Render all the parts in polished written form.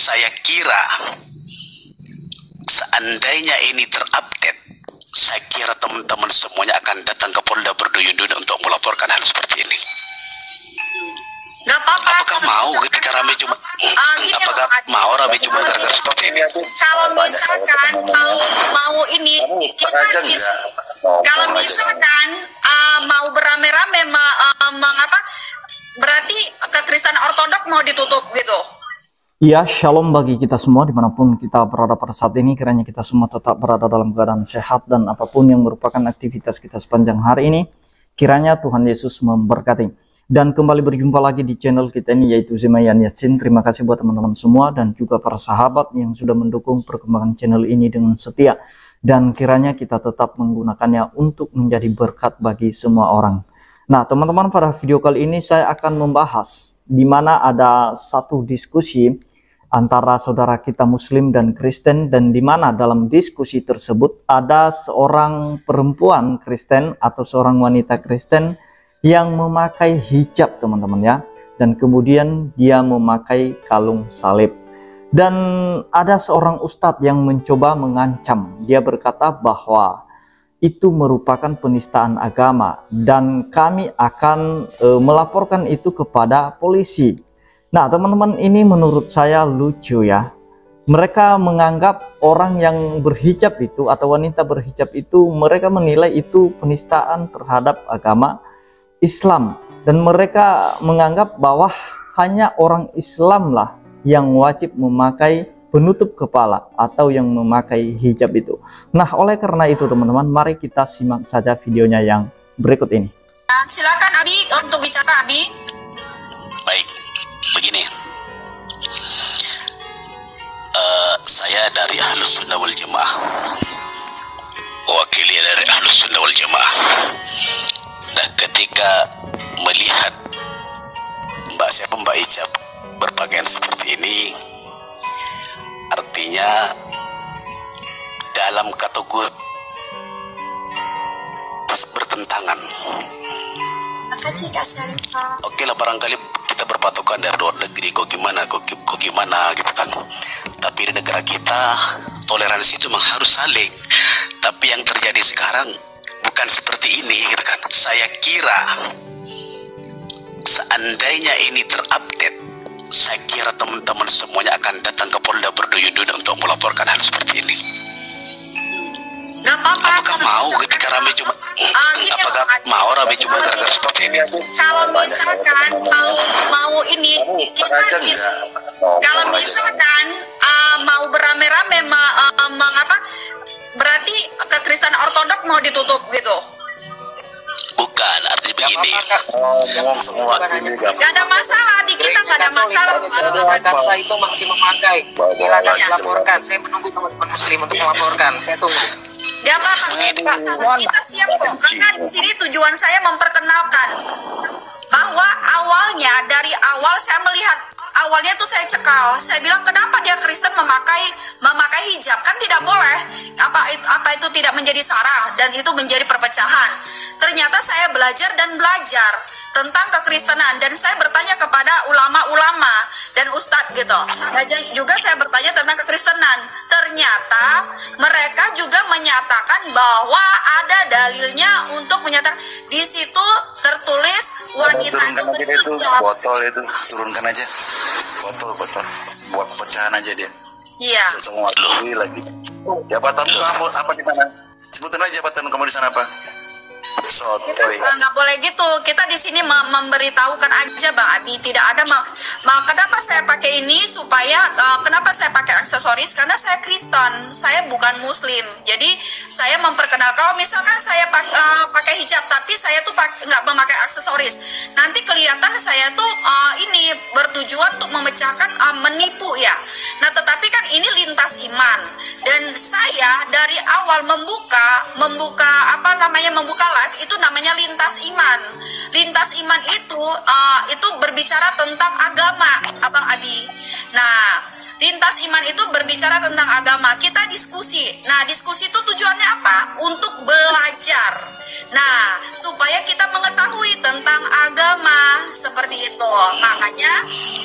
Saya kira seandainya ini terupdate, saya kira teman-teman semuanya akan datang ke Polda berduyun-duyun untuk melaporkan hal seperti ini. Gak apa-apa. Apakah mau ketika rame cuma apakah mau rame cuma gara-gara seperti ini? Kalau misalkan mau ini kita kalau misalkan mau beramai-ramai mengapa berarti kekristenan ortodok mau ditutup gitu. Ya, shalom bagi kita semua dimanapun kita berada pada saat ini. Kiranya kita semua tetap berada dalam keadaan sehat dan apapun yang merupakan aktivitas kita sepanjang hari ini, kiranya Tuhan Yesus memberkati. Dan kembali berjumpa lagi di channel kita ini, yaitu Zemayan Yasin. Terima kasih buat teman-teman semua dan juga para sahabat yang sudah mendukung perkembangan channel ini dengan setia. Dan kiranya kita tetap menggunakannya untuk menjadi berkat bagi semua orang. Nah teman-teman, pada video kali ini saya akan membahas di mana ada satu diskusi antara saudara kita Muslim dan Kristen, dan di mana dalam diskusi tersebut ada seorang perempuan Kristen atau seorang wanita Kristen yang memakai hijab, teman-teman ya, dan kemudian dia memakai kalung salib. Dan ada seorang ustadz yang mencoba mengancam. Dia berkata bahwa itu merupakan penistaan agama dan kami akan melaporkan itu kepada polisi. Nah teman-teman, ini menurut saya lucu ya. Mereka menganggap orang yang berhijab itu atau wanita berhijab itu, mereka menilai itu penistaan terhadap agama Islam, dan mereka menganggap bahwa hanya orang Islam lah yang wajib memakai penutup kepala atau yang memakai hijab itu. Nah oleh karena itu teman-teman, mari kita simak saja videonya yang berikut ini. Silakan Abi untuk bicara, Abi. Baik, begini, saya dari Ahlus Sunnah wal Jamaah, wakili dari Ahlus Sunnah wal Jamaah. Dan ketika melihat Mbak Icap berpakaian seperti ini, artinya dalam kategori bertentangan. Oke lah, barangkali kita berpatokan dari luar negeri, kok gimana gitu kan. Tapi di negara kita toleransi itu memang harus saling. Tapi yang terjadi sekarang bukan seperti ini gitu kan. Saya kira seandainya ini terupdate, saya kira teman-teman semuanya akan datang ke Polda berduyun-duyun untuk melaporkan hal seperti ini. Gak apa-apa. Apakah mau ketika rame cuma apakah mau rame cuma gara-gara seperti ini? Kalau misalkan mau ini kita kalau misalkan mau beramai-ramai mengapa berarti kekristenan ortodok mau ditutup gitu. Bukan, artinya begini. Gak ada masalah di kita, gak ada masalah. Jakarta itu masih memakai. Silakan laporkan. Saya menunggu teman-teman Muslim untuk melaporkan. Saya tunggu. Gak apa-apa, kita siap kok. Karena di sini tujuan saya memperkenalkan bahwa awalnya dari awal saya melihat awalnya tuh saya cekal. Saya bilang kenapa dia Kristen memakai hijab, kan tidak boleh. Apa itu tidak menjadi sarah dan itu menjadi perpecahan. Ternyata saya belajar tentang kekristenan dan saya bertanya kepada ulama-ulama dan ustadz gitu. Dan juga saya bertanya tentang kekristenan. Ternyata mereka juga menyatakan bahwa ada dalilnya untuk menyatakan di situ tertulis wanita itu berhijab. Botol itu turunkan aja, botol buat pecahan aja dia. Iya. Lagi. Jabatan kamu apa di mana? Sebutin aja jabatan kamu di sana apa? Nggak boleh gitu. Kita di sini memberitahukan aja Bang Abi. Tidak ada kenapa saya pakai ini supaya kenapa saya pakai aksesoris, karena saya Kristen, saya bukan Muslim. Jadi saya memperkenalkan kalau misalkan saya pakai hijab tapi saya tuh nggak memakai aksesoris, nanti kelihatan saya tuh ini bertujuan untuk memecahkan menipu ya. Nah tetapi kan ini lintas iman, dan saya dari awal membuka live itu namanya lintas iman. Lintas iman itu berbicara tentang agama, Abang Adi. Nah, lintas iman itu berbicara tentang agama. Kita diskusi. Nah, diskusi itu tujuannya apa? Untuk belajar. Nah, supaya kita mengetahui tentang agama seperti itu. Makanya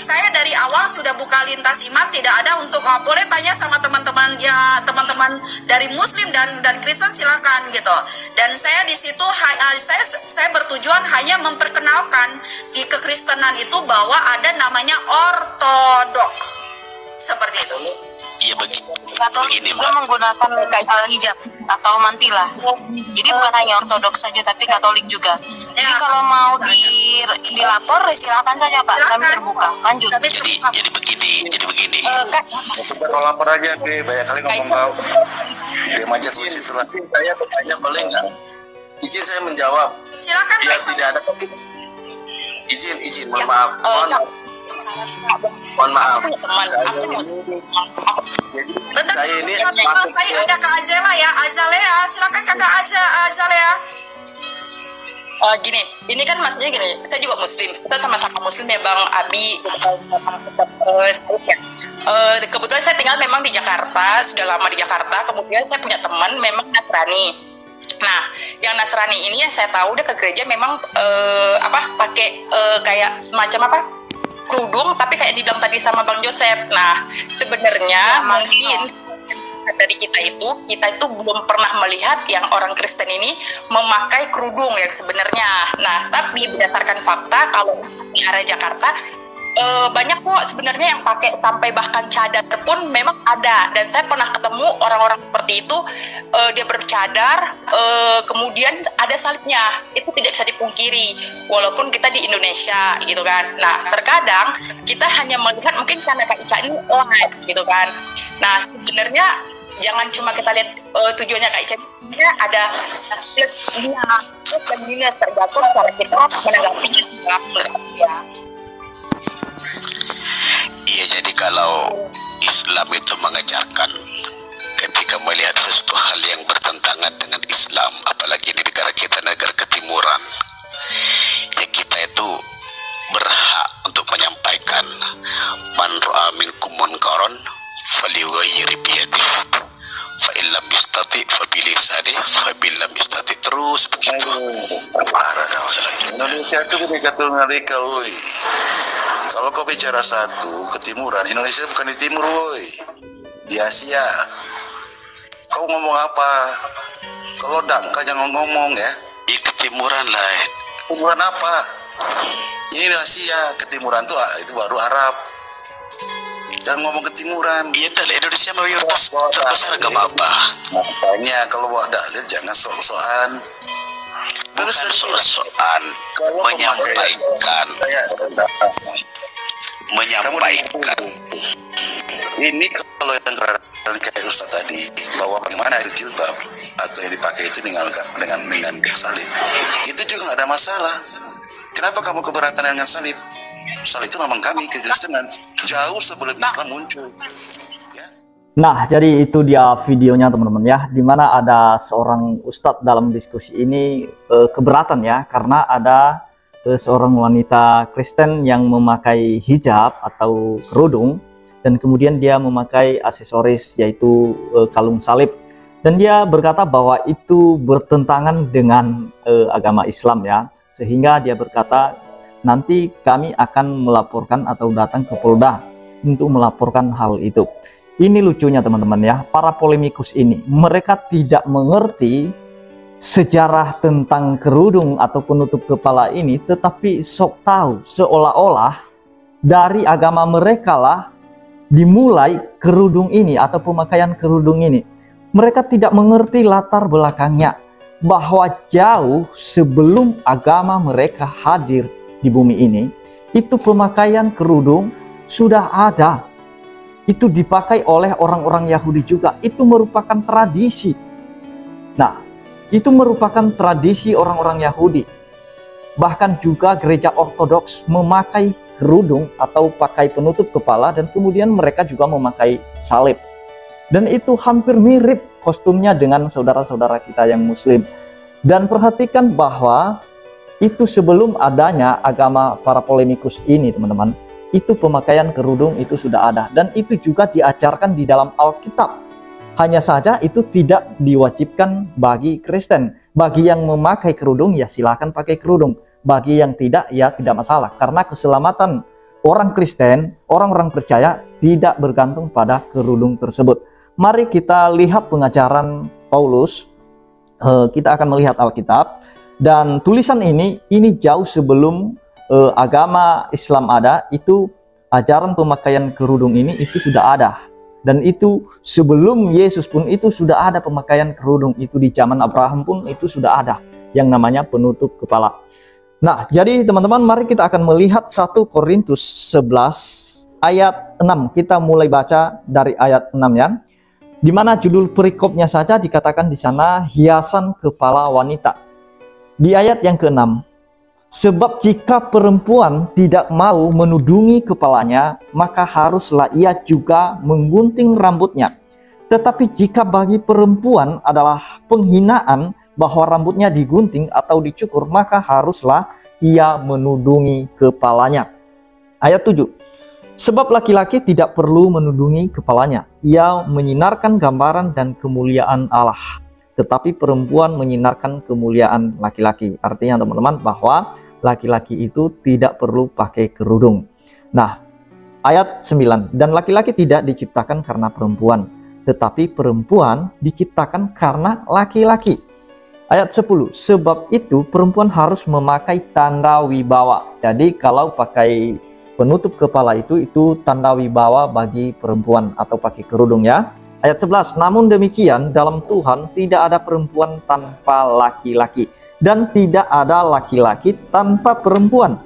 saya dari awal sudah buka lintas iman, tidak ada dari Muslim dan Kristen silakan gitu. Dan saya di situ saya bertujuan hanya memperkenalkan di kekristenan itu bahwa ada namanya ortodok seperti itu. Iya Katolik begini juga Mbak. menggunakan hijab atau mantilah. Jadi bukan hanya ortodoks saja, tapi Katolik juga. Jadi kalau mau dilapor, silakan saja Pak. Kami terbuka. Lanjut. Jadi begini. Kalau lapor aja deh, banyak kali ngomong kau. Diam aja tuh situ lah. Saya bertanya boleh nggak? Izin saya menjawab. Silakan Biar Pak. tidak ada izin mohon maaf. Mohon maaf. Bentar, Saya ini saya ada Kak Azela ya, Azalea, silakan Kakak Azalea. Gini, ini kan maksudnya gini, saya juga Muslim, kita sama-sama Muslim ya Bang Abi. Kebetulan saya tinggal memang di Jakarta, sudah lama di Jakarta. Kemudian saya punya teman memang Nasrani. Nah, yang Nasrani ini yang saya tahu dia ke gereja memang pakai kayak semacam kerudung, tapi kayak dibilang tadi sama Bang Joseph. Nah, sebenarnya mungkin dari kita itu belum pernah melihat yang orang Kristen ini memakai kerudung yang sebenarnya. Nah, tapi berdasarkan fakta kalau di area Jakarta banyak kok sebenarnya yang pakai sampai bahkan cadar pun memang ada, dan saya pernah ketemu orang-orang seperti itu. Dia bercadar, kemudian ada salibnya, itu tidak bisa dipungkiri walaupun kita di Indonesia gitu kan. Nah, terkadang kita hanya melihat mungkin karena Kak Ica ini live gitu kan. Nah, sebenarnya jangan cuma kita lihat tujuannya Kak Ica, ada plusnya dan minus tergantung cara kita menanggapinya ya. Iya, jadi kalau Islam itu mengajarkan ketika melihat sesuatu hal yang bertentangan dengan Islam, apalagi di negara kita, negara ketimuran, ya kita itu berhak untuk menyampaikan man ra'a minkum munkaran falyughayyir biyadihi fa illam yastati fa bilisanihi fa billam yastati, terus begitu. Parah kau. Indonesia itu begitu ngeri kau. Kalau kau bicara satu ketimuran, Indonesia bukan di timur woi, di Asia. Kau ngomong apa? Kalau dangkal jangan ngomong ya. Ya ketimuran lah. Ketimuran apa? Ini di Asia, ketimuran tuh itu baru Arab. Jangan ngomong ketimuran. Iya, dalam Indonesia mayoritas terbesar agama apa? Makanya kalau bawa dalil jangan sok-sokan. Bukan sok-sokan, menyampaikan. Ini kalau yang kayak Ustaz tadi, bahwa bagaimana itu jilbab atau yang dipakai itu dengan salib, itu juga nggak ada masalah. Kenapa kamu keberatan dengan salib? Salib itu memang kami kekristenan jauh sebelum Islam muncul. Nah, jadi itu dia videonya teman-teman ya, dimana ada seorang ustadz dalam diskusi ini keberatan ya, karena ada seorang wanita Kristen yang memakai hijab atau kerudung, dan kemudian dia memakai aksesoris yaitu kalung salib, dan dia berkata bahwa itu bertentangan dengan agama Islam ya, sehingga dia berkata nanti kami akan melaporkan atau datang ke Polda untuk melaporkan hal itu. Ini lucunya teman-teman ya, para polemikus ini mereka tidak mengerti sejarah tentang kerudung atau penutup kepala ini, tetapi sok tahu seolah-olah dari agama mereka lah dimulai kerudung ini atau pemakaian kerudung ini. Mereka tidak mengerti latar belakangnya, bahwa jauh sebelum agama mereka hadir di bumi ini, itu pemakaian kerudung sudah ada. Itu dipakai oleh orang-orang Yahudi juga. Itu merupakan tradisi. Nah, itu merupakan tradisi orang-orang Yahudi. Bahkan juga gereja Ortodoks memakai kerudung atau pakai penutup kepala, dan kemudian mereka juga memakai salib. Dan itu hampir mirip kostumnya dengan saudara-saudara kita yang Muslim. Dan perhatikan bahwa itu sebelum adanya agama para polemikus ini teman-teman, itu pemakaian kerudung itu sudah ada, dan itu juga diajarkan di dalam Alkitab. Hanya saja itu tidak diwajibkan bagi Kristen. Bagi yang memakai kerudung ya silakan pakai kerudung, bagi yang tidak ya tidak masalah, karena keselamatan orang Kristen, orang-orang percaya tidak bergantung pada kerudung tersebut. mari kita lihat pengajaran Paulus. Kita akan melihat Alkitab, dan tulisan ini jauh sebelum agama Islam ada. Itu ajaran pemakaian kerudung ini itu sudah ada, dan itu sebelum Yesus pun itu sudah ada pemakaian kerudung. Itu di zaman Abraham pun itu sudah ada yang namanya penutup kepala. Nah, jadi teman-teman, mari kita akan melihat 1 Korintus 11 ayat 6. Kita mulai baca dari ayat 6 ya, di mana judul perikopnya saja dikatakan di sana hiasan kepala wanita. Di ayat yang ke-6, sebab jika perempuan tidak mau menudungi kepalanya, maka haruslah ia juga menggunting rambutnya. Tetapi jika bagi perempuan adalah penghinaan bahwa rambutnya digunting atau dicukur, maka haruslah ia menudungi kepalanya. Ayat 7, sebab laki-laki tidak perlu menudungi kepalanya, ia menyinarkan gambaran dan kemuliaan Allah. Tetapi perempuan menyinarkan kemuliaan laki-laki. Artinya teman-teman bahwa laki-laki itu tidak perlu pakai kerudung. Nah, ayat 9, dan laki-laki tidak diciptakan karena perempuan, tetapi perempuan diciptakan karena laki-laki. Ayat 10, sebab itu perempuan harus memakai tanda wibawa. Jadi kalau pakai penutup kepala itu tanda wibawa bagi perempuan atau pakai kerudung ya. Ayat 11, namun demikian dalam Tuhan tidak ada perempuan tanpa laki-laki, dan tidak ada laki-laki tanpa perempuan.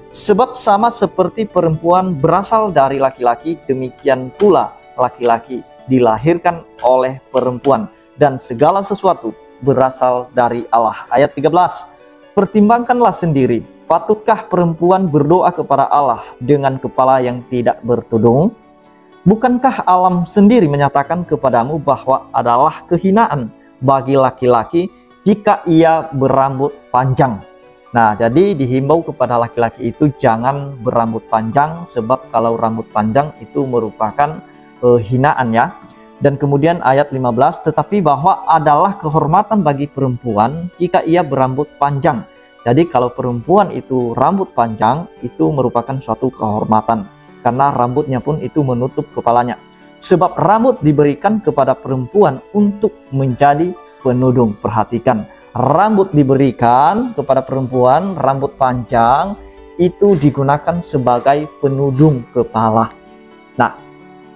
Sebab sama seperti perempuan berasal dari laki-laki, demikian pula laki-laki dilahirkan oleh perempuan, dan segala sesuatu berasal dari Allah. Ayat 13, pertimbangkanlah sendiri, patutkah perempuan berdoa kepada Allah dengan kepala yang tidak bertudung? Bukankah alam sendiri menyatakan kepadamu bahwa adalah kehinaan bagi laki-laki jika ia berambut panjang? Nah, jadi dihimbau kepada laki-laki itu jangan berambut panjang, sebab kalau rambut panjang itu merupakan hinaan ya. Dan kemudian ayat 15, tetapi bahwa adalah kehormatan bagi perempuan jika ia berambut panjang. Jadi kalau perempuan itu rambut panjang, itu merupakan suatu kehormatan, karena rambutnya pun itu menutup kepalanya. Sebab rambut diberikan kepada perempuan untuk menjadi penudung. Perhatikan, rambut diberikan kepada perempuan, rambut panjang itu digunakan sebagai penudung kepala. Nah,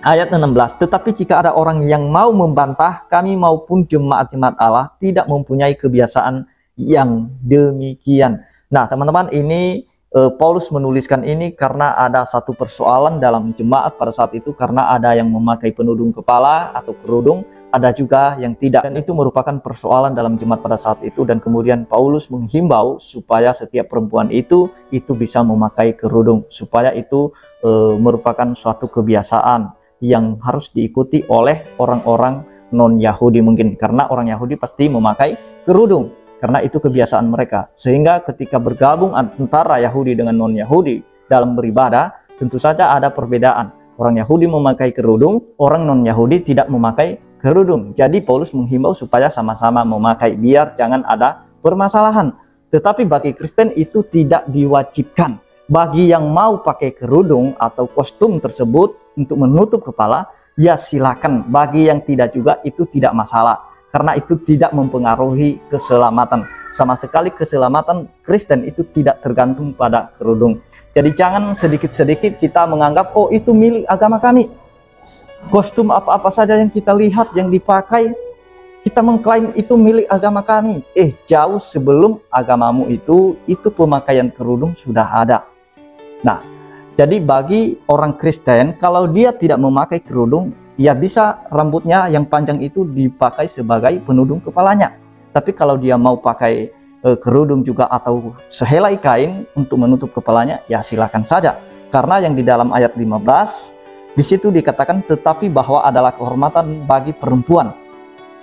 ayat 16, tetapi jika ada orang yang mau membantah, kami maupun jemaat-jemaat Allah tidak mempunyai kebiasaan yang demikian. Nah, teman-teman, ini Paulus menuliskan ini karena ada satu persoalan dalam jemaat pada saat itu, karena ada yang memakai penudung kepala atau kerudung, ada juga yang tidak, dan itu merupakan persoalan dalam jemaat pada saat itu. Dan kemudian Paulus menghimbau supaya setiap perempuan itu bisa memakai kerudung, supaya itu merupakan suatu kebiasaan yang harus diikuti oleh orang-orang non-Yahudi mungkin, karena orang Yahudi pasti memakai kerudung, karena itu kebiasaan mereka. Sehingga ketika bergabung antara Yahudi dengan non-Yahudi dalam beribadah, tentu saja ada perbedaan. Orang Yahudi memakai kerudung, orang non-Yahudi tidak memakai kerudung. Jadi Paulus menghimbau supaya sama-sama memakai, biar jangan ada permasalahan. Tetapi bagi Kristen itu tidak diwajibkan. Bagi yang mau pakai kerudung atau kostum tersebut untuk menutup kepala, ya silakan. Bagi yang tidak juga itu tidak masalah, karena itu tidak mempengaruhi keselamatan. Sama sekali keselamatan Kristen itu tidak tergantung pada kerudung. Jadi jangan sedikit-sedikit kita menganggap, oh itu milik agama kami. Kostum apa-apa saja yang kita lihat, yang dipakai, kita mengklaim itu milik agama kami. Jauh sebelum agamamu itu pemakaian kerudung sudah ada. Nah, jadi bagi orang Kristen, kalau dia tidak memakai kerudung, ya bisa rambutnya yang panjang itu dipakai sebagai penudung kepalanya. Tapi kalau dia mau pakai kerudung juga atau sehelai kain untuk menutup kepalanya, ya silakan saja. Karena yang di dalam ayat 15, di situ dikatakan, tetapi bahwa adalah kehormatan bagi perempuan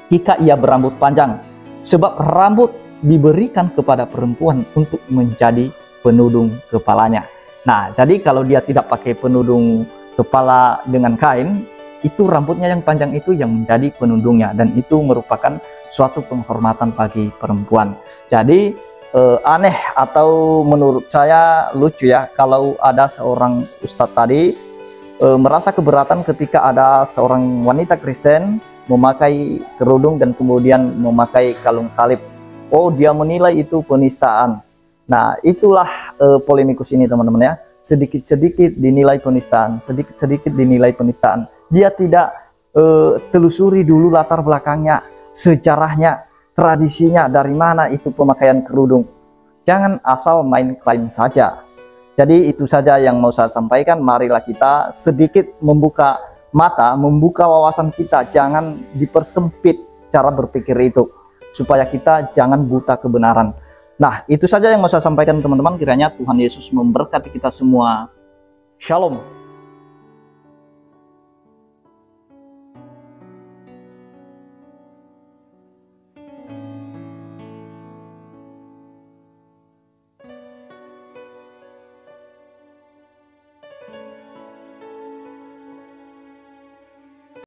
jika ia berambut panjang. Sebab rambut diberikan kepada perempuan untuk menjadi penudung kepalanya. Nah, jadi kalau dia tidak pakai penudung kepala dengan kain, itu rambutnya yang panjang itu yang menjadi penudungnya, dan itu merupakan suatu penghormatan bagi perempuan. Jadi aneh atau menurut saya lucu ya, kalau ada seorang ustadz tadi merasa keberatan ketika ada seorang wanita Kristen memakai kerudung dan kemudian memakai kalung salib. Oh, dia menilai itu penistaan. Nah, itulah polemikus ini teman-teman ya. Sedikit-sedikit dinilai penistaan, sedikit-sedikit dinilai penistaan. Dia tidak telusuri dulu latar belakangnya, sejarahnya, tradisinya, dari mana itu pemakaian kerudung. Jangan asal main klaim saja. Jadi itu saja yang mau saya sampaikan. Marilah kita sedikit membuka mata, membuka wawasan kita. Jangan dipersempit cara berpikir itu, supaya kita jangan buta kebenaran. Nah, itu saja yang mau saya sampaikan teman-teman. Kiranya Tuhan Yesus memberkati kita semua. Shalom.